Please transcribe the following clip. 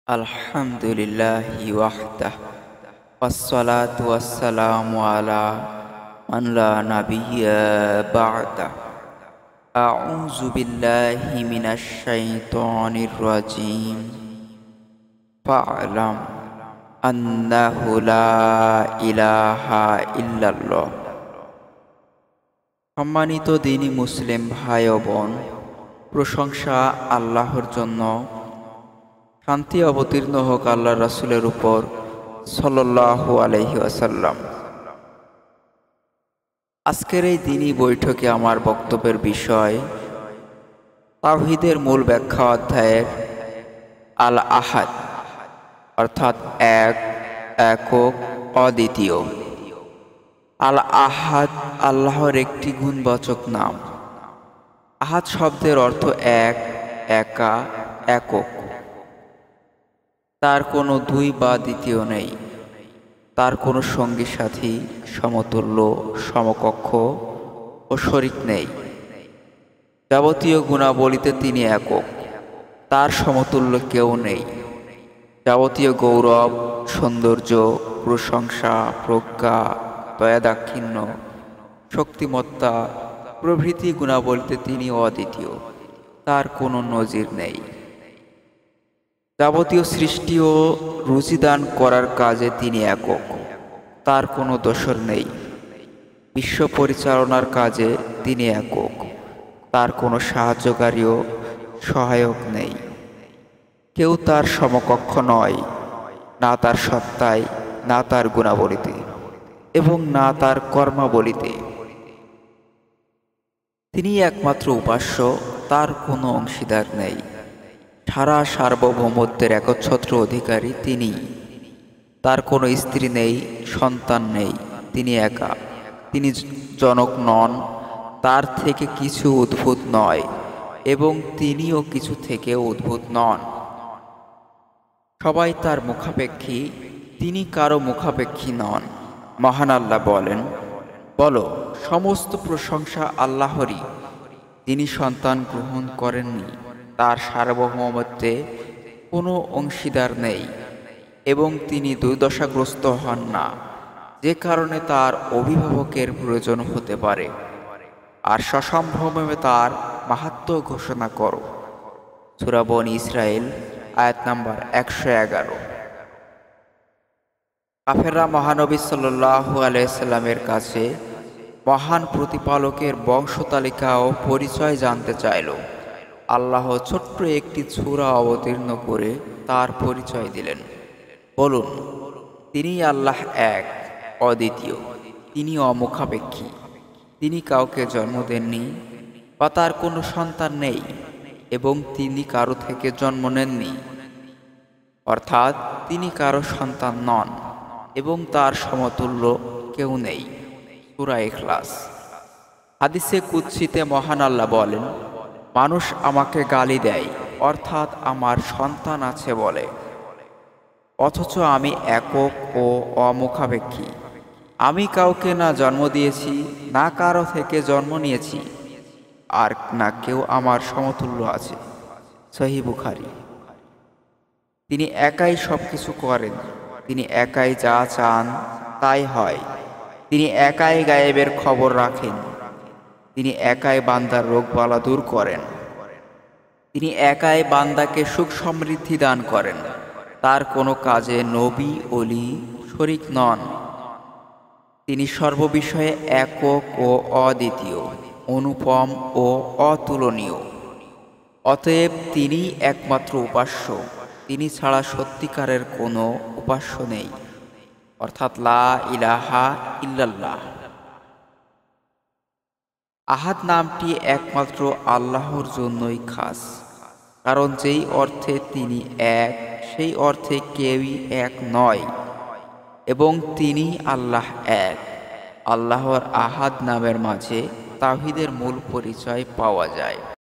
আলহামদুলিল্লাহি ওয়াহদাহ ওয়াসসালাতু ওয়াসসালামু আলা মান লা নাবিয়্যা বা'দা। আউযু বিল্লাহি মিনাশ শাইতানির রাজীম। ফা'লাম আন্নাহু লা ইলাহা ইল্লাল্লাহ। সম্মানিত দ্বীনী মুসলিম ভাই ও বোন, প্রশংসা আল্লাহর জন্য, শান্তি অবতীর্ণ হোক আল্লাহর রাসূলের উপর সাল্লাল্লাহু আলাইহি ওয়াসাল্লাম। আজকের এই দ্বীনী বৈঠকে আমার বক্তব্যের বিষয় তাওহীদের মূল ব্যাখ্যা অধ্যায়ের আল আহাদ, অর্থাৎ এক, একক, অদ্বিতীয়। আল আহাদ আল্লাহর একটি গুণবাচক নাম। আহাদ শব্দের অর্থ এক, একা, একক। তার কোনো দুই বা দ্বিতীয় নেই। তার কোনো সঙ্গী সাথী, সমতুল্য, সমকক্ষ ও শরীক নেই। যাবতীয় গুণাবলিতে তিনি একক, তার সমতুল্য কেউ নেই। যাবতীয় গৌরব, সৌন্দর্য, প্রশংসা, প্রজ্ঞা, দয়াদাক্ষিণ্য, শক্তিমত্তা প্রভৃতি গুণাবলিতে তিনি অদ্বিতীয়, তার কোনো নজির নেই। যাবতীয় সৃষ্টি ও রুজিদান করার কাজে তিনি একক, তার কোনো দোসর নেই। বিশ্ব পরিচালনার কাজে তিনি একক, তার কোনো সাহায্যকারী ও সহায়ক নেই। কেউ তার সমকক্ষ নয়, না তার সত্তায়, না তার গুণাবলিতে এবং না তার কর্মাবলিতে। তিনি একমাত্র উপাস্য, তার কোনো অংশীদার নেই। সারা সার্বভৌমত্বের একচ্ছত্র অধিকারী তিনি। তার কোনো স্ত্রী নেই, সন্তান নেই, তিনি একা। তিনি জনক নন, তার থেকে কিছু উদ্ভূত নয় এবং তিনিও কিছু থেকে উদ্ভূত নন। সবাই তার মুখাপেক্ষী, তিনি কারো মুখাপেক্ষী নন। মহান আল্লাহ বলেন, বলো, সমস্ত প্রশংসা আল্লাহরই, যিনি সন্তান গ্রহণ করেননি, তার সার্বভৌমত্বে কোনো অংশীদার নেই এবং তিনি দুর্দশাগ্রস্ত হন না, যে কারণে তার অভিভাবকের প্রয়োজন হতে পারে। আর সসম্ভ্রমে তার মাহাত্ম্য ঘোষণা করো। সূরা বনী ইসরাঈল আয়াত নাম্বার 111। কাফেররা মহানবী সাল্লাল্লাহু আলাইহি সাল্লামের কাছে মহান প্রতিপালকের বংশতালিকা ও পরিচয় জানতে চাইল। আল্লাহ ছোট্ট একটি সূরা অবতীর্ণ করে তার পরিচয় দিলেন। বলুন, তিনি আল্লাহ এক, অদ্বিতীয়, তিনি অমুখাপেক্ষী, তিনি কাউকে জন্ম দেননি বা তার কোনো সন্তান নেই এবং তিনি কারো থেকে জন্ম নেননি, অর্থাৎ তিনি কারো সন্তান নন এবং তার সমতুল্য কেউ নেই। সূরা ইখলাস। হাদিসে কুদসিতে মহান আল্লাহ বলেন, মানুষ আমাকে গালি দেয়, অর্থাৎ আমার সন্তান আছে বলে, অথচ আমি একক ও অমুখাপেক্ষী। আমি কাউকে না জন্ম দিয়েছি, না কারো থেকে জন্ম নিয়েছি, আর না কেউ আমার সমতুল্য আছে। সহিহ বুখারী। তিনি একাই সবকিছু করেন, তিনি একাই যা চান তাই হয়, তিনি একাই গায়েবের খবর রাখেন, তিনি একাই বান্দার রোগবালা দূর করেন, তিনি একাই বান্দাকে সুখ সমৃদ্ধি দান করেন। তার কোনো কাজে নবী অলি শরীক নন। তিনি সর্ববিষয়ে একক ও অদ্বিতীয়, অনুপম ও অতুলনীয়। অতএব তিনি একমাত্র উপাস্য, তিনি ছাড়া সত্যিকারের কোনো উপাস্য নেই, অর্থাৎ লা ইলাহা ইল্লাল্লাহ। আহাদ নামটি একমাত্র আল্লাহর জন্যই খাস, কারণ যেই অর্থে তিনি এক, সেই অর্থে কেউই এক নয় এবং তিনি আল্লাহ এক। আল্লাহর আহাদ নামের মাঝে তাওহীদের মূল পরিচয় পাওয়া যায়।